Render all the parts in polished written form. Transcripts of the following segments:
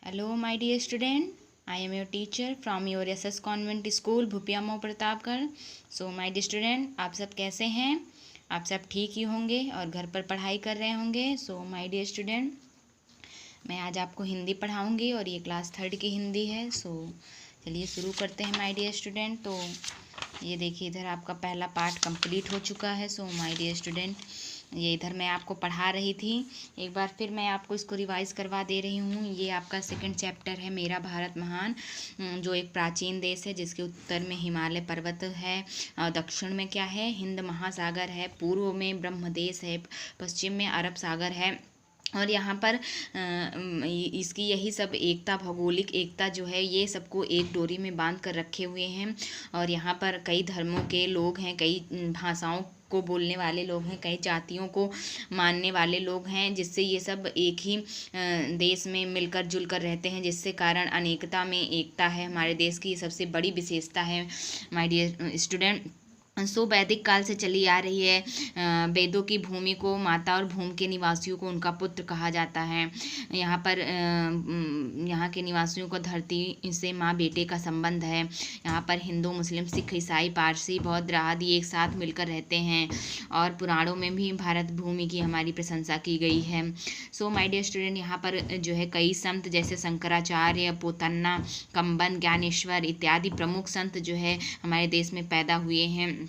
Hello, my dear student. I am your teacher from your SS Convent School, Bhupiya Mau Pratapgarh. So, my dear student, आप सब कैसे हैं? आप सब ठीक ही होंगे और घर पर पढ़ाई कर रहे होंगे. So, my dear student, मैं आज आपको हिंदी पढ़ाऊंगी और ये क्लास 3rd की हिंदी है. So, चलिए शुरू करते हैं my dear student. तो ये देखिए इधर आपका पहला पार्ट कंप्लीट हो चुका है. सो माय डियर स्टूडेंट, ये इधर मैं आपको पढ़ा रही थी. एक बार फिर मैं आपको इसको रिवाइज करवा दे रही हूँ. ये आपका सेकंड चैप्टर है, मेरा भारत महान, जो एक प्राचीन देश है जिसके उत्तर में हिमालय पर्वत है, दक्षिण में क्या है, हिंद महासागर है, पूर्व में ब्रह्म देश है, पश्चिम में अरब सागर है. और यहाँ पर इसकी यही सब एकता, भौगोलिक एकता जो है, ये सबको एक डोरी में बांध कर रखे हुए हैं. और यहाँ पर कई धर्मों के लोग हैं, कई भाषाओं को बोलने वाले लोग हैं, कई जातियों को मानने वाले लोग हैं, जिससे ये सब एक ही देश में मिलकर जुलकर रहते हैं, जिससे कारण अनेकता में एकता है. हमारे देश की सबसे बड़ी विशेषता है माय डियर स्टूडेंट. सो वैदिक काल से चली आ रही है. वेदों की भूमि को माता और भूमि के निवासियों को उनका पुत्र कहा जाता है. यहाँ पर यहाँ के निवासियों को धरती से माँ बेटे का संबंध है. यहाँ पर हिंदू, मुस्लिम, सिख, ईसाई, पारसी, बौद्ध आदि एक साथ मिलकर रहते हैं. और पुराणों में भी भारत भूमि की हमारी प्रशंसा की गई है. सो माय डियर स्टूडेंट, यहाँ पर जो है कई संत जैसे शंकराचार्य, पोतन्ना, कंबन, ज्ञानेश्वर इत्यादि प्रमुख संत जो है हमारे देश में पैदा हुए हैं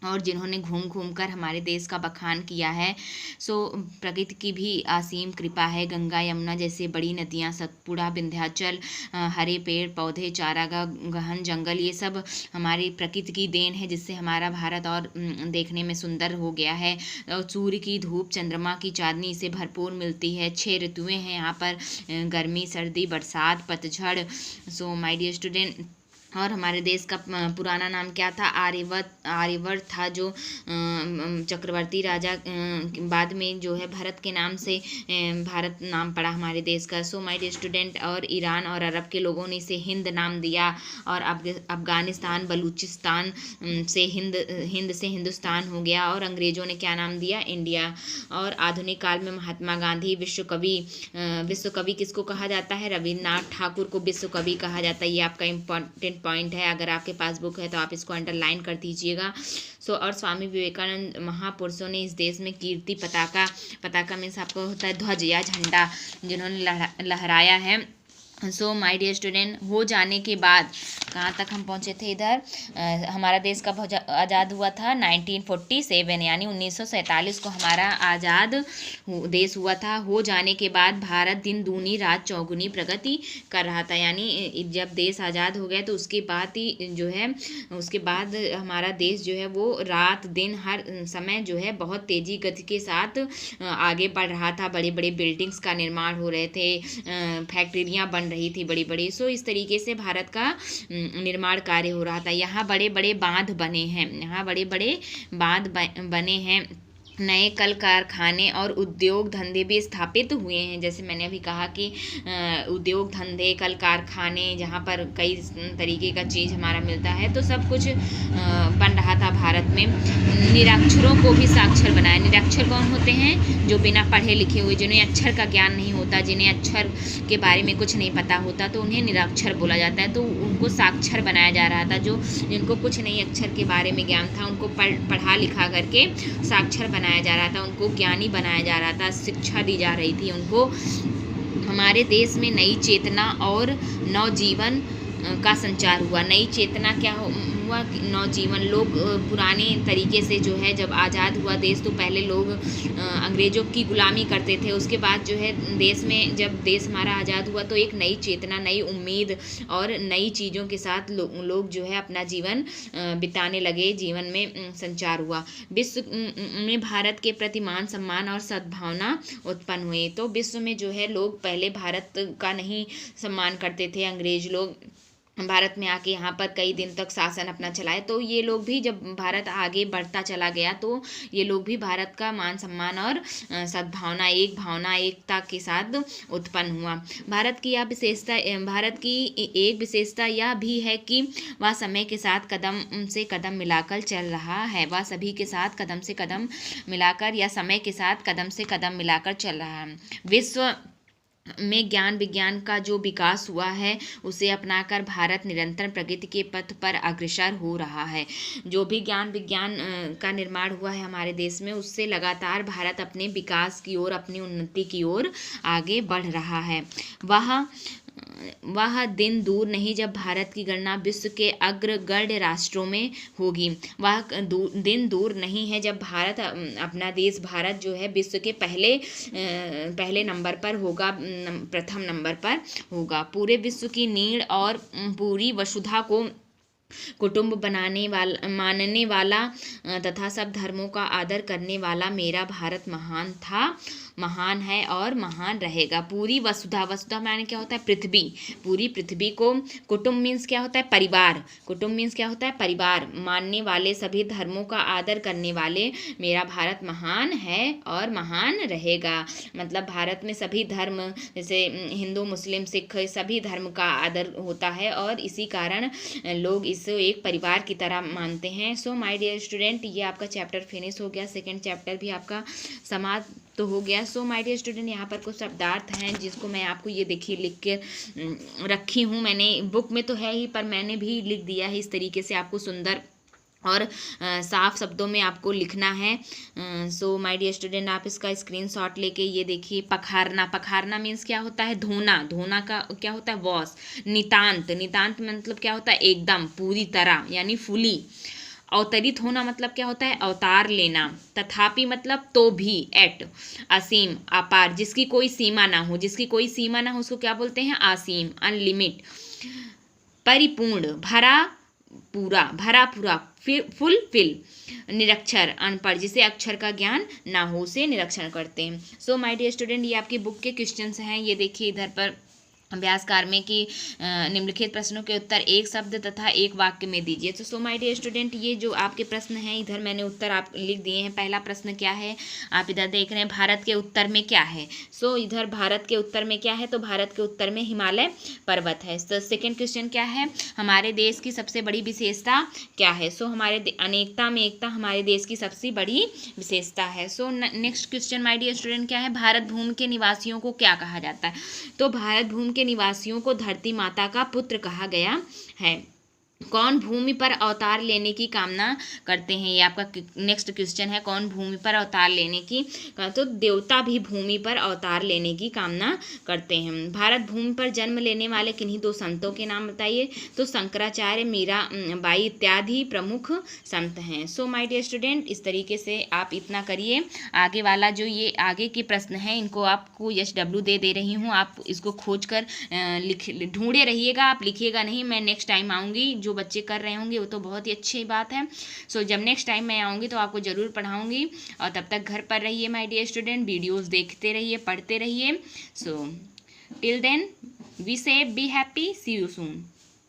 और जिन्होंने घूम घूम कर हमारे देश का बखान किया है. सो प्रकृति की भी असीम कृपा है. गंगा, यमुना जैसे बड़ी नदियाँ, सतपुड़ा, विंध्याचल, हरे पेड़ पौधे, चारागाह, गहन जंगल, ये सब हमारी प्रकृति की देन है, जिससे हमारा भारत और देखने में सुंदर हो गया है. और सूर्य की धूप, चंद्रमा की चांदनी इसे भरपूर मिलती है. 6 ऋतुएँ हैं यहाँ पर, गर्मी, सर्दी, बरसात, पतझड़. सो माय डियर स्टूडेंट, और हमारे देश का पुराना नाम क्या था? आर्यवर्त था, जो चक्रवर्ती राजा बाद में जो है भरत के नाम से भारत नाम पड़ा हमारे देश का. सो माय डियर स्टूडेंट, और ईरान और अरब के लोगों ने इसे हिंद नाम दिया. और अफगानिस्तान, बलूचिस्तान से हिंद से हिंदुस्तान हो गया. और अंग्रेज़ों ने क्या नाम दिया? इंडिया. और आधुनिक काल में महात्मा गांधी विश्व कवि किसको कहा जाता है? रविन्द्रनाथ ठाकुर को विश्व कवि कहा जाता है. ये आपका इम्पोर्टेंट पॉइंट है. अगर आपके पास बुक है तो आप इसको अंडरलाइन कर दीजिएगा. सो और स्वामी विवेकानंद महापुरुषों ने इस देश में कीर्ति पताका मीन्स आपको होता है ध्वज या झंडा, जिन्होंने लहराया है. सो माय डियर स्टूडेंट, हो जाने के बाद कहाँ तक हम पहुँचे थे? इधर हमारा देश कब आज़ाद हुआ था? 1947, यानी 1947 को हमारा आज़ाद देश हुआ था. हो जाने के बाद भारत दिन दूनी रात चौगुनी प्रगति कर रहा था. यानी जब देश आज़ाद हो गया तो उसके बाद ही जो है, उसके बाद हमारा देश जो है वो रात दिन हर समय जो है बहुत तेज़ी गति के साथ आगे बढ़ रहा था. बड़े बड़े बिल्डिंग्स का निर्माण हो रहे थे, फैक्ट्रियाँ बन रही थी बड़ी बड़ी. सो इस तरीके से भारत का निर्माण कार्य हो रहा था. यहाँ बड़े बड़े बांध बने हैं. नए कल कारखाने और उद्योग धंधे भी स्थापित हुए हैं. जैसे मैंने अभी कहा कि उद्योग धंधे, कल कारखाने, जहाँ पर कई तरीके का चीज़ हमारा मिलता है, तो सब कुछ बन रहा था भारत में. निरक्षरों को भी साक्षर बनाया. निरक्षर कौन होते हैं? जो बिना पढ़े लिखे हुए, जिन्हें अक्षर का ज्ञान नहीं होता, जिन्हें अक्षर के बारे में कुछ नहीं पता होता, तो उन्हें निरक्षर बोला जाता है. तो उनको साक्षर बनाया जा रहा था. जिनको कुछ नहीं अक्षर के बारे में ज्ञान था, उनको पढ़ा लिखा करके साक्षर बनाया जा रहा था, उनको ज्ञानी बनाया जा रहा था, शिक्षा दी जा रही थी उनको. हमारे देश में नई चेतना और नवजीवन का संचार हुआ. नई चेतना क्या हुआ? नवजीवन. लोग पुराने तरीके से जो है, जब आज़ाद हुआ देश तो पहले लोग अंग्रेज़ों की गुलामी करते थे. उसके बाद जो है देश में, जब देश हमारा आज़ाद हुआ तो एक नई चेतना, नई उम्मीद और नई चीज़ों के साथ लोग जो है अपना जीवन बिताने लगे. जीवन में संचार हुआ. विश्व में भारत के प्रति मान सम्मान और सद्भावना उत्पन्न हुई. तो विश्व में जो है लोग पहले भारत का नहीं सम्मान करते थे. अंग्रेज लोग भारत में आके यहाँ पर कई दिन तक शासन अपना चलाए, तो ये लोग भी, जब भारत आगे बढ़ता चला गया तो ये लोग भी भारत का मान सम्मान और सद्भावना, एकता के साथ उत्पन्न हुआ. भारत की एक विशेषता यह भी है कि वह समय के साथ कदम से कदम मिलाकर चल रहा है. वह सभी के साथ कदम से कदम मिलाकर, या समय के साथ कदम से कदम मिलाकर चल रहा है. विश्व में ज्ञान विज्ञान का जो विकास हुआ है उसे अपनाकर भारत निरंतर प्रगति के पथ पर अग्रसर हो रहा है। जो भी ज्ञान विज्ञान का निर्माण हुआ है हमारे देश में, उससे लगातार भारत अपने विकास की ओर, अपनी उन्नति की ओर आगे बढ़ रहा है। वह दिन दूर नहीं जब भारत की गणना विश्व के अग्रगण्य राष्ट्रों में होगी। वह दिन दूर नहीं है जब भारत, अपना देश भारत जो है विश्व के पहले नंबर पर होगा, प्रथम नंबर पर होगा। पूरे विश्व की नीड़ और पूरी वसुधा को कुटुंब मानने वाला तथा सब धर्मों का आदर करने वाला मेरा भारत महान था, महान है और महान रहेगा। पूरी वसुधा माने क्या होता है? पृथ्वी। पूरी पृथ्वी को, कुटुंब मीन्स क्या होता है? परिवार। कुटुंब मीन्स क्या होता है? परिवार। मानने वाले, सभी धर्मों का आदर करने वाले मेरा भारत महान है और महान रहेगा। मतलब भारत में सभी धर्म, जैसे हिंदू, मुस्लिम, सिख, सभी धर्म का आदर होता है और इसी कारण लोग इसे एक परिवार की तरह मानते हैं। सो माय डियर स्टूडेंट, ये आपका चैप्टर फिनिश हो गया। सेकंड चैप्टर भी आपका समाप्त तो हो गया। सो माय डियर स्टूडेंट, यहाँ पर कुछ शब्दार्थ हैं जिसको मैं आपको ये देखिए लिख के रखी हूँ। मैंने बुक में तो है ही, पर मैंने भी लिख दिया है इस तरीके से, आपको सुंदर और साफ शब्दों में आपको लिखना है। सो माय डियर स्टूडेंट, आप इसका स्क्रीनशॉट लेके ये देखिए। पखारना मीन्स क्या होता है? धोना का क्या होता है? वॉश। नितांत मतलब क्या होता है? एकदम, पूरी तरह, यानी फुली। अवतरित होना मतलब क्या होता है? अवतार लेना। तथापि मतलब तो भी, एट। असीम, अपार, जिसकी कोई सीमा ना हो, उसको क्या बोलते हैं? असीम, अनलिमिट। परिपूर्ण, भरा पूरा। फुलफिल। निरक्षर, अनपढ़, जिसे अक्षर का ज्ञान ना हो, उसे निरक्षर करते हैं। सो माय डियर स्टूडेंट, ये आपकी बुक के क्वेश्चंस हैं। ये देखिए इधर पर अभ्यास कार में कि निम्नलिखित प्रश्नों के उत्तर एक शब्द तथा एक वाक्य में दीजिए। तो सो माय डियर स्टूडेंट, ये जो आपके प्रश्न हैं, इधर मैंने उत्तर आप लिख दिए हैं। पहला प्रश्न क्या है? आप इधर देख रहे हैं, भारत के उत्तर में क्या है? सो इधर भारत के उत्तर में क्या है? तो भारत के उत्तर में हिमालय पर्वत है। तो सेकेंड क्वेश्चन क्या है? हमारे देश की सबसे बड़ी विशेषता क्या है? सो हमारे अनेकता में एकता हमारे देश की सबसे बड़ी विशेषता है। So next question my dear student क्या है? भारत भूमि के निवासियों को क्या कहा जाता है? तो भारत भूमि के निवासियों को धरती माता का पुत्र कहा गया है। कौन भूमि पर अवतार लेने की कामना करते हैं? ये आपका नेक्स्ट क्वेश्चन है। कौन भूमि पर अवतार लेने की? तो देवता भी भूमि पर अवतार लेने की कामना करते हैं। भारत भूमि पर जन्म लेने वाले किन्हीं दो संतों के नाम बताइए। तो शंकराचार्य, मीराबाई इत्यादि प्रमुख संत हैं। सो माय डियर स्टूडेंट, इस तरीके से आप इतना करिए। आगे वाला जो ये आगे के प्रश्न हैं, इनको आपको SW दे रही हूँ। आप इसको खोज कर ढूंढे रहिएगा, आप लिखिएगा नहीं। मैं नेक्स्ट टाइम आऊँगी, जो बच्चे कर रहे होंगे वो तो बहुत ही अच्छी बात है। सो जब नेक्स्ट टाइम मैं आऊँगी तो आपको ज़रूर पढ़ाऊँगी। और तब तक घर पर रहिए माय डियर स्टूडेंट, वीडियोस देखते रहिए, पढ़ते रहिए। So till then, be safe, be happy, see you soon.